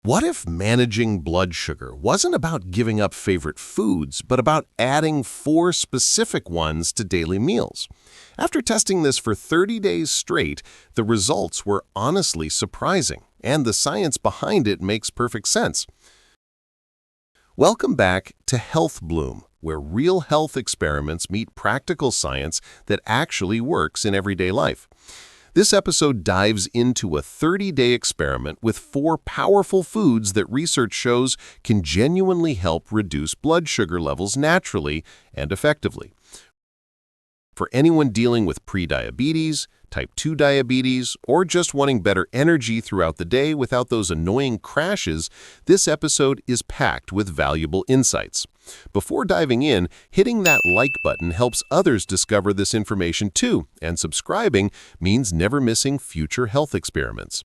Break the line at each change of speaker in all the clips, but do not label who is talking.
What if managing blood sugar wasn't about giving up favorite foods, but about adding 4 specific ones to daily meals? After testing this for 30 days straight, the results were honestly surprising, and the science behind it makes perfect sense. Welcome back to Health Bloom, where real health experiments meet practical science that actually works in everyday life. This episode dives into a 30-day experiment with 4 powerful foods that research shows can genuinely help reduce blood sugar levels naturally and effectively. For anyone dealing with prediabetes, type 2 diabetes, or just wanting better energy throughout the day without those annoying crashes, this episode is packed with valuable insights. Before diving in, hitting that like button helps others discover this information too, and subscribing means never missing future health experiments.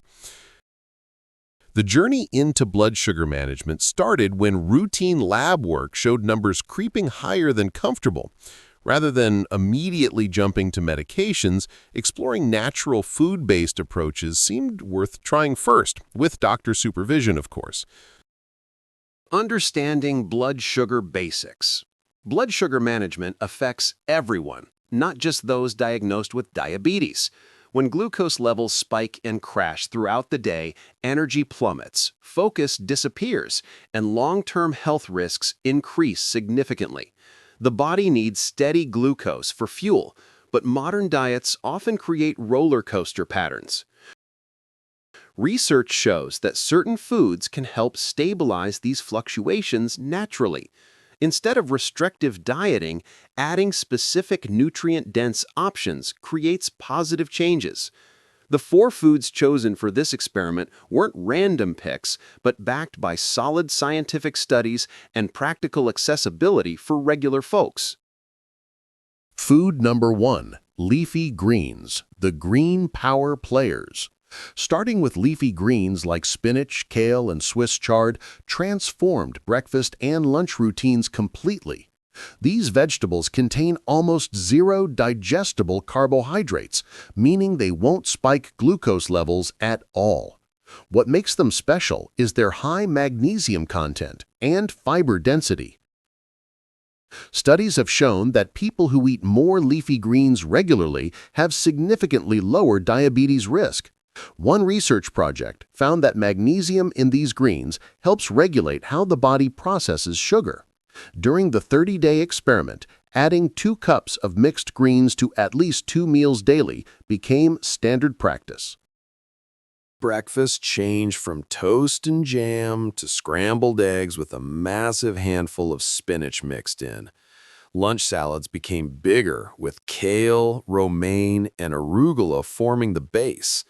The journey into blood sugar management started when routine lab work showed numbers creeping higher than comfortable. Rather than immediately jumping to medications, exploring natural food-based approaches seemed worth trying first, with doctor supervision, of course.
Understanding blood sugar basics. Blood sugar management affects everyone, not just those diagnosed with diabetes. When glucose levels spike and crash throughout the day, energy plummets, focus disappears, and long-term health risks increase significantly. The body needs steady glucose for fuel, but modern diets often create roller coaster patterns. Research shows that certain foods can help stabilize these fluctuations naturally. Instead of restrictive dieting, adding specific nutrient-dense options creates positive changes. The 4 foods chosen for this experiment weren't random picks, but backed by solid scientific studies and practical accessibility for regular folks.
Food number 1, leafy greens, the green power players. Starting with leafy greens like spinach, kale, and Swiss chard transformed breakfast and lunch routines completely. These vegetables contain almost 0 digestible carbohydrates, meaning they won't spike glucose levels at all. What makes them special is their high magnesium content and fiber density. Studies have shown that people who eat more leafy greens regularly have significantly lower diabetes risk. One research project found that magnesium in these greens helps regulate how the body processes sugar. During the 30-day experiment, adding 2 cups of mixed greens to at least 2 meals daily became standard practice.
Breakfast changed from toast and jam to scrambled eggs with a massive handful of spinach mixed in. Lunch salads became bigger, with kale, romaine, and arugula forming the base.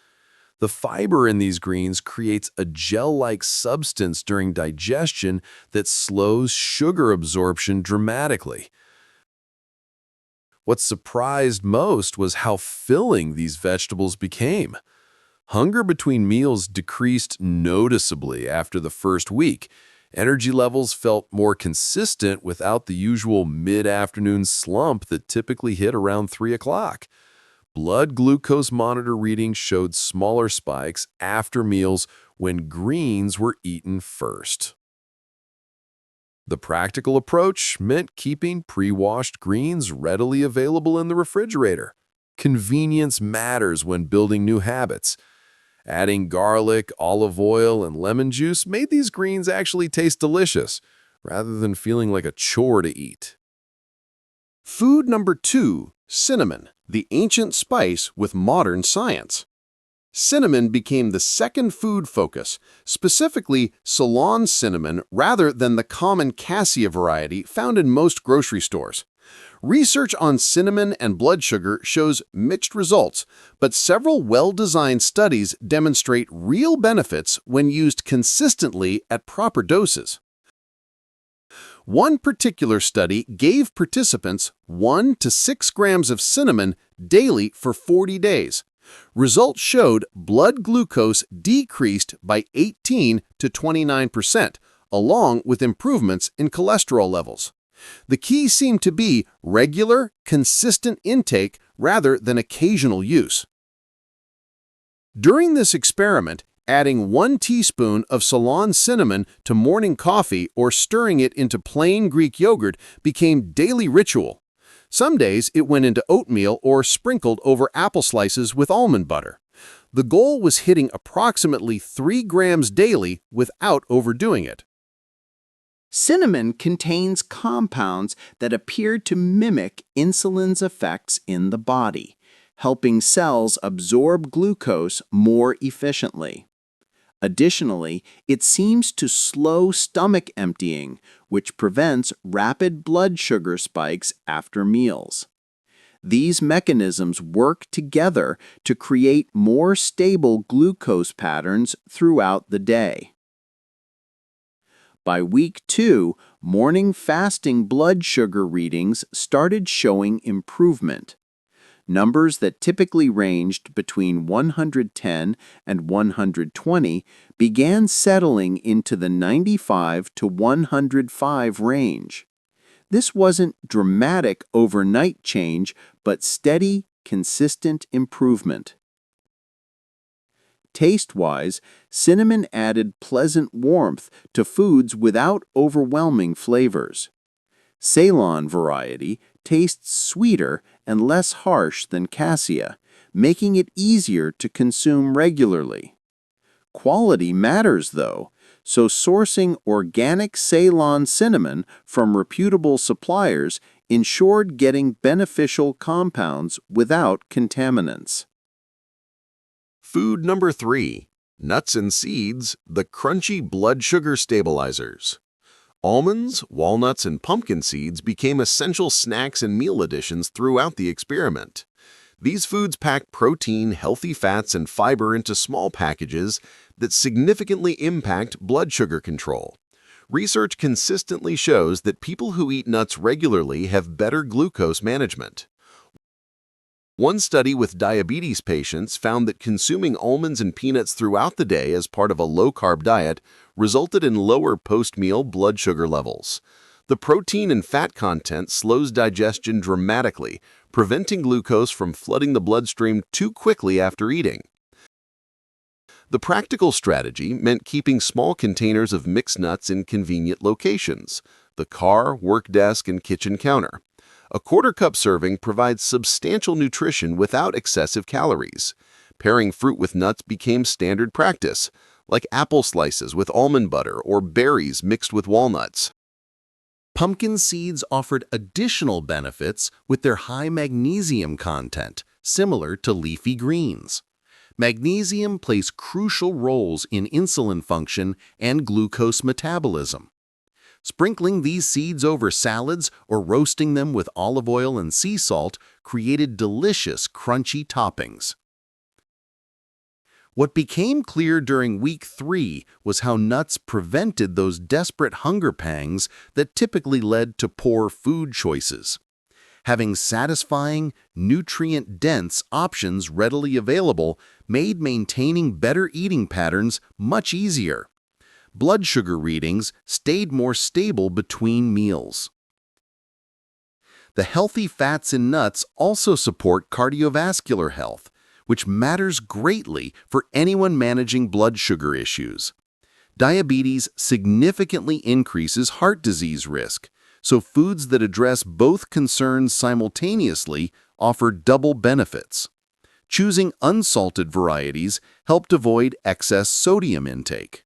The fiber in these greens creates a gel-like substance during digestion that slows sugar absorption dramatically. What surprised most was how filling these vegetables became. Hunger between meals decreased noticeably after the first week. Energy levels felt more consistent without the usual mid-afternoon slump that typically hit around 3 o'clock. Blood glucose monitor readings showed smaller spikes after meals when greens were eaten first. The practical approach meant keeping pre-washed greens readily available in the refrigerator. Convenience matters when building new habits. Adding garlic, olive oil, and lemon juice made these greens actually taste delicious, rather than feeling like a chore to eat.
Food number 2, cinnamon, the ancient spice with modern science. Cinnamon became the second food focus, specifically Ceylon cinnamon rather than the common cassia variety found in most grocery stores. Research on cinnamon and blood sugar shows mixed results, but several well-designed studies demonstrate real benefits when used consistently at proper doses. One particular study gave participants 1 to 6 grams of cinnamon daily for 40 days. Results showed blood glucose decreased by 18 to 29%, along with improvements in cholesterol levels. The key seemed to be regular, consistent intake rather than occasional use. During this experiment, Adding 1 teaspoon of Ceylon cinnamon to morning coffee or stirring it into plain Greek yogurt became daily ritual. Some days it went into oatmeal or sprinkled over apple slices with almond butter. The goal was hitting approximately 3 grams daily without overdoing it.
Cinnamon contains compounds that appear to mimic insulin's effects in the body, helping cells absorb glucose more efficiently. Additionally, it seems to slow stomach emptying, which prevents rapid blood sugar spikes after meals. These mechanisms work together to create more stable glucose patterns throughout the day. By week 2, morning fasting blood sugar readings started showing improvement. Numbers that typically ranged between 110 and 120 began settling into the 95 to 105 range. This wasn't dramatic overnight change, but steady, consistent improvement. Taste-wise, cinnamon added pleasant warmth to foods without overwhelming flavors. Ceylon variety tastes sweeter and less harsh than cassia, making it easier to consume regularly. Quality matters, though, so sourcing organic Ceylon cinnamon from reputable suppliers ensured getting beneficial compounds without contaminants.
Food number 3. Nuts and seeds, the crunchy blood sugar stabilizers. Almonds, walnuts, and pumpkin seeds became essential snacks and meal additions throughout the experiment. These foods pack protein, healthy fats, and fiber into small packages that significantly impact blood sugar control. Research consistently shows that people who eat nuts regularly have better glucose management. One study with diabetes patients found that consuming almonds and peanuts throughout the day as part of a low-carb diet resulted in lower post-meal blood sugar levels. The protein and fat content slows digestion dramatically, preventing glucose from flooding the bloodstream too quickly after eating. The practical strategy meant keeping small containers of mixed nuts in convenient locations: the car, work desk, and kitchen counter. A quarter-cup serving provides substantial nutrition without excessive calories. Pairing fruit with nuts became standard practice, like apple slices with almond butter or berries mixed with walnuts.
Pumpkin seeds offered additional benefits with their high magnesium content, similar to leafy greens. Magnesium plays crucial roles in insulin function and glucose metabolism. Sprinkling these seeds over salads or roasting them with olive oil and sea salt created delicious, crunchy toppings. What became clear during week 3 was how nuts prevented those desperate hunger pangs that typically led to poor food choices. Having satisfying, nutrient-dense options readily available made maintaining better eating patterns much easier. Blood sugar readings stayed more stable between meals. The healthy fats in nuts also support cardiovascular health, which matters greatly for anyone managing blood sugar issues. Diabetes significantly increases heart disease risk, so foods that address both concerns simultaneously offer double benefits. Choosing unsalted varieties helped avoid excess sodium intake.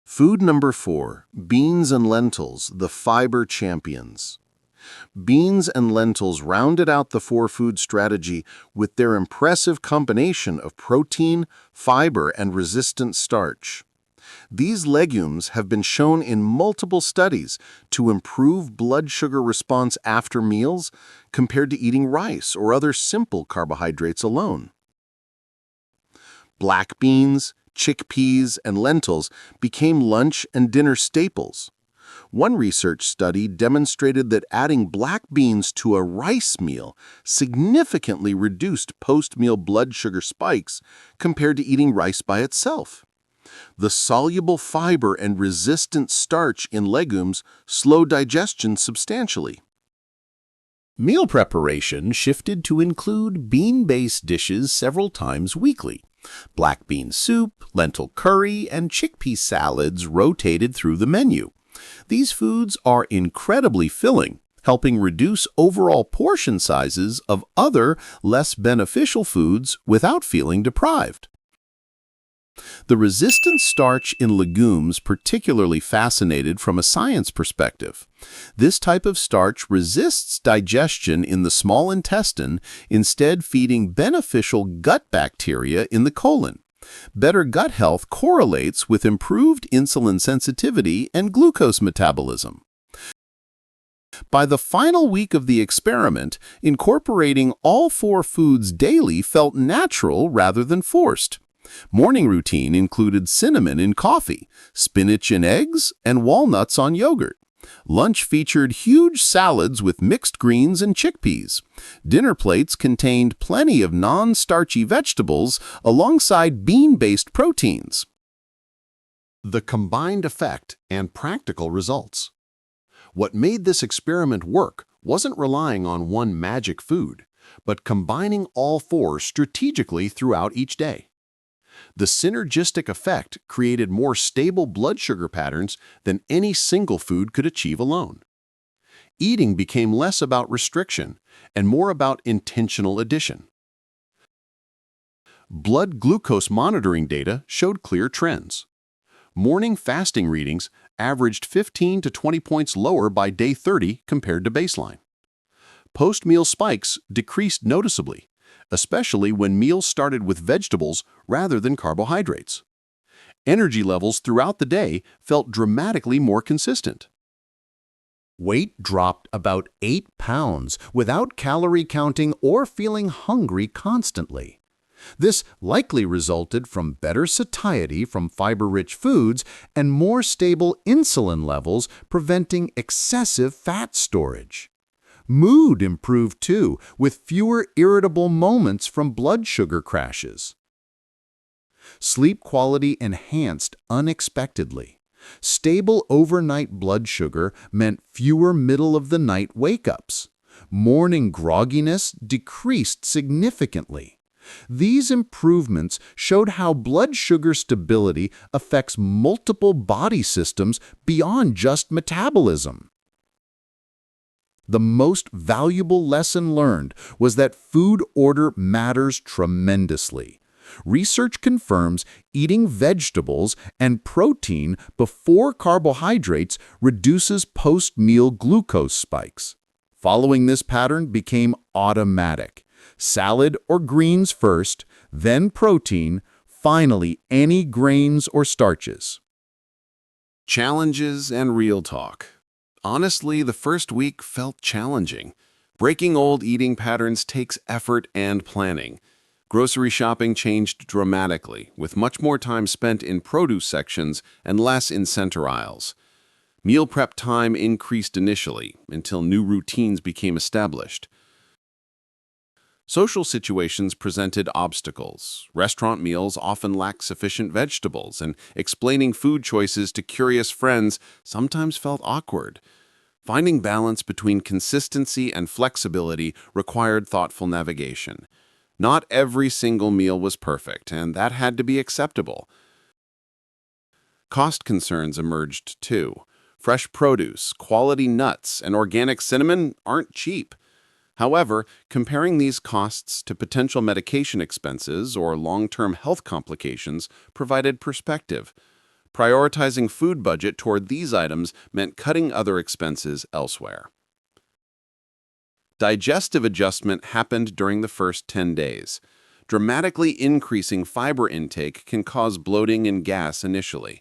Food number 4. Beans and lentils, the fiber champions. Beans and lentils rounded out the 4-food strategy with their impressive combination of protein, fiber, and resistant starch. These legumes have been shown in multiple studies to improve blood sugar response after meals compared to eating rice or other simple carbohydrates alone. Black beans, chickpeas, and lentils became lunch and dinner staples. One research study demonstrated that adding black beans to a rice meal significantly reduced post-meal blood sugar spikes compared to eating rice by itself. The soluble fiber and resistant starch in legumes slow digestion substantially.
Meal preparation shifted to include bean-based dishes several times weekly,
Black bean soup, lentil curry, and chickpea salads rotated through the menu. These foods are incredibly filling, helping reduce overall portion sizes of other, less beneficial foods without feeling deprived. The resistant starch in legumes particularly fascinated from a science perspective. This type of starch resists digestion in the small intestine, instead feeding beneficial gut bacteria in the colon. Better gut health correlates with improved insulin sensitivity and glucose metabolism. By the final week of the experiment, incorporating all 4 foods daily felt natural rather than forced. Morning routine included cinnamon in coffee, spinach in eggs, and walnuts on yogurt. Lunch featured huge salads with mixed greens and chickpeas. Dinner plates contained plenty of non-starchy vegetables alongside bean-based proteins.
The combined effect and practical results. What made this experiment work wasn't relying on one magic food, but combining all 4 strategically throughout each day. The synergistic effect created more stable blood sugar patterns than any single food could achieve alone. Eating became less about restriction and more about intentional addition. Blood glucose monitoring data showed clear trends. Morning fasting readings averaged 15 to 20 points lower by day 30 compared to baseline. Post-meal spikes decreased noticeably, especially when meals started with vegetables rather than carbohydrates. Energy levels throughout the day felt dramatically more consistent.
Weight dropped about 8 pounds without calorie counting or feeling hungry constantly. This likely resulted from better satiety from fiber-rich foods and more stable insulin levels, preventing excessive fat storage. Mood improved too, with fewer irritable moments from blood sugar crashes. Sleep quality enhanced unexpectedly. Stable overnight blood sugar meant fewer middle-of-the-night wake-ups. Morning grogginess decreased significantly. These improvements showed how blood sugar stability affects multiple body systems beyond just metabolism. The most valuable lesson learned was that food order matters tremendously. Research confirms eating vegetables and protein before carbohydrates reduces post-meal glucose spikes. Following this pattern became automatic. Salad or greens first, then protein, finally any grains or starches.
Challenges and real talk. Honestly, the first week felt challenging. Breaking old eating patterns takes effort and planning. Grocery shopping changed dramatically, with much more time spent in produce sections and less in center aisles. Meal prep time increased initially, until new routines became established. Social situations presented obstacles. Restaurant meals often lacked sufficient vegetables, and explaining food choices to curious friends sometimes felt awkward. Finding balance between consistency and flexibility required thoughtful navigation. Not every single meal was perfect, and that had to be acceptable. Cost concerns emerged too. Fresh produce, quality nuts, and organic cinnamon aren't cheap. However, comparing these costs to potential medication expenses or long-term health complications provided perspective. Prioritizing food budget toward these items meant cutting other expenses elsewhere. Digestive adjustment happened during the first 10 days. Dramatically increasing fiber intake can cause bloating and gas initially.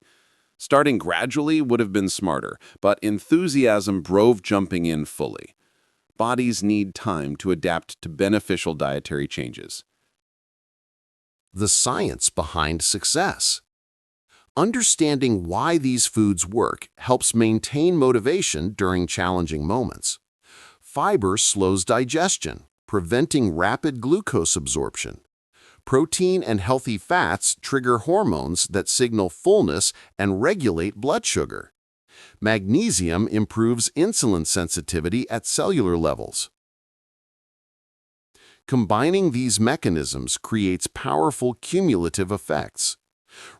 Starting gradually would have been smarter, but enthusiasm drove jumping in fully. Bodies need time to adapt to beneficial dietary changes.
The science behind success. Understanding why these foods work helps maintain motivation during challenging moments. Fiber slows digestion, preventing rapid glucose absorption. Protein and healthy fats trigger hormones that signal fullness and regulate blood sugar. Magnesium improves insulin sensitivity at cellular levels.
Combining these mechanisms creates powerful cumulative effects.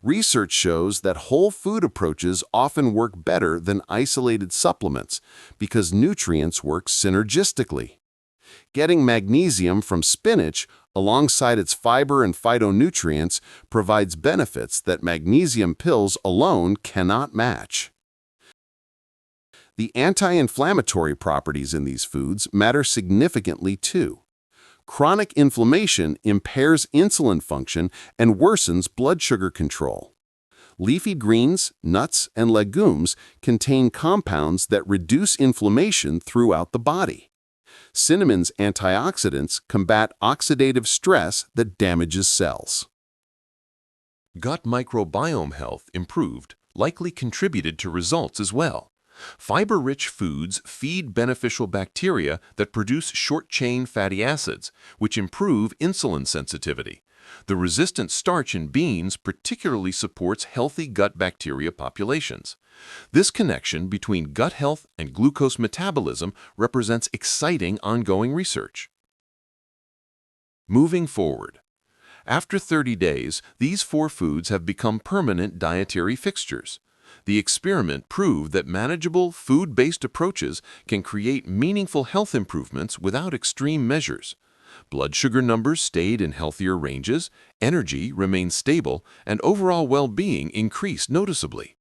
Research shows that whole food approaches often work better than isolated supplements because nutrients work synergistically. Getting magnesium from spinach alongside its fiber and phytonutrients provides benefits that magnesium pills alone cannot match. The anti-inflammatory properties in these foods matter significantly too. Chronic inflammation impairs insulin function and worsens blood sugar control. Leafy greens, nuts, and legumes contain compounds that reduce inflammation throughout the body. Cinnamon's antioxidants combat oxidative stress that damages cells.
Gut microbiome health improved likely contributed to results as well. Fiber-rich foods feed beneficial bacteria that produce short-chain fatty acids, which improve insulin sensitivity. The resistant starch in beans particularly supports healthy gut bacteria populations. This connection between gut health and glucose metabolism represents exciting ongoing research. Moving forward. After 30 days, these 4 foods have become permanent dietary fixtures. The experiment proved that manageable, food-based approaches can create meaningful health improvements without extreme measures. Blood sugar numbers stayed in healthier ranges, energy remained stable, and overall well-being increased noticeably.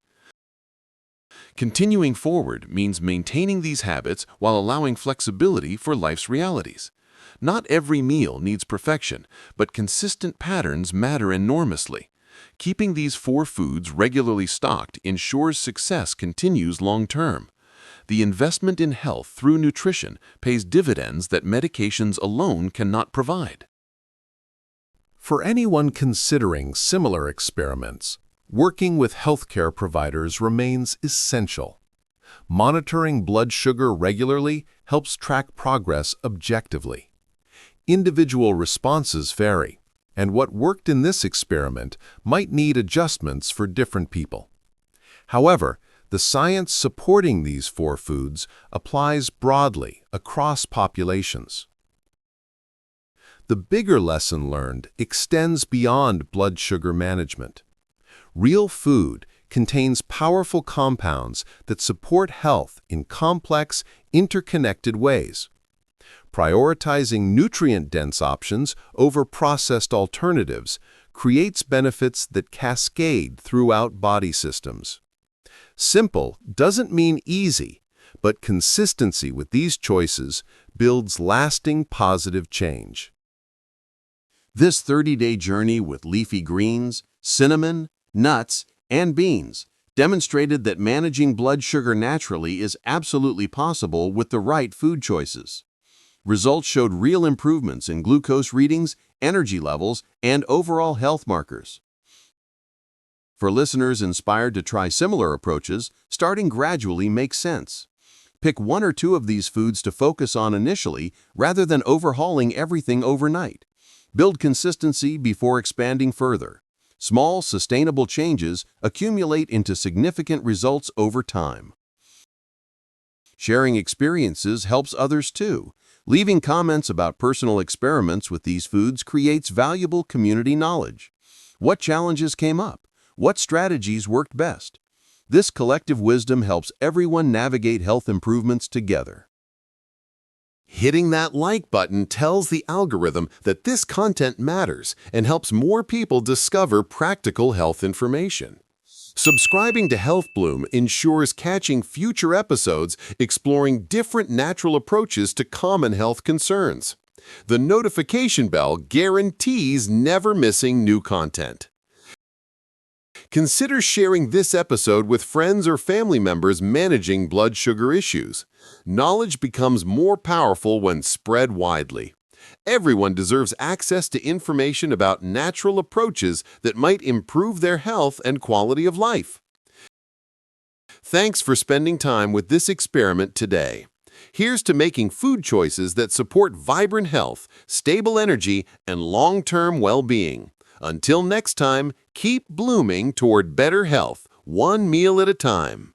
Continuing forward means maintaining these habits while allowing flexibility for life's realities. Not every meal needs perfection, but consistent patterns matter enormously. Keeping these 4 foods regularly stocked ensures success continues long-term. The investment in health through nutrition pays dividends that medications alone cannot provide.
For anyone considering similar experiments, working with healthcare providers remains essential. Monitoring blood sugar regularly helps track progress objectively. Individual responses vary, and what worked in this experiment might need adjustments for different people. However, the science supporting these 4 foods applies broadly across populations. The bigger lesson learned extends beyond blood sugar management. Real food contains powerful compounds that support health in complex, interconnected ways. Prioritizing nutrient-dense options over processed alternatives creates benefits that cascade throughout body systems. Simple doesn't mean easy, but consistency with these choices builds lasting positive change.
This 30-day journey with leafy greens, cinnamon, nuts, and beans demonstrated that managing blood sugar naturally is absolutely possible with the right food choices. Results showed real improvements in glucose readings, energy levels, and overall health markers. For listeners inspired to try similar approaches, starting gradually makes sense. Pick 1 or 2 of these foods to focus on initially rather than overhauling everything overnight. Build consistency before expanding further. Small, sustainable changes accumulate into significant results over time. Sharing experiences helps others too. Leaving comments about personal experiments with these foods creates valuable community knowledge. What challenges came up? What strategies worked best? This collective wisdom helps everyone navigate health improvements together. Hitting that like button tells the algorithm that this content matters and helps more people discover practical health information. Subscribing to Health Bloom ensures catching future episodes exploring different natural approaches to common health concerns. The notification bell guarantees never missing new content. Consider sharing this episode with friends or family members managing blood sugar issues. Knowledge becomes more powerful when spread widely. Everyone deserves access to information about natural approaches that might improve their health and quality of life. Thanks for spending time with this experiment today. Here's to making food choices that support vibrant health, stable energy, and long-term well-being. Until next time, keep blooming toward better health, one meal at a time.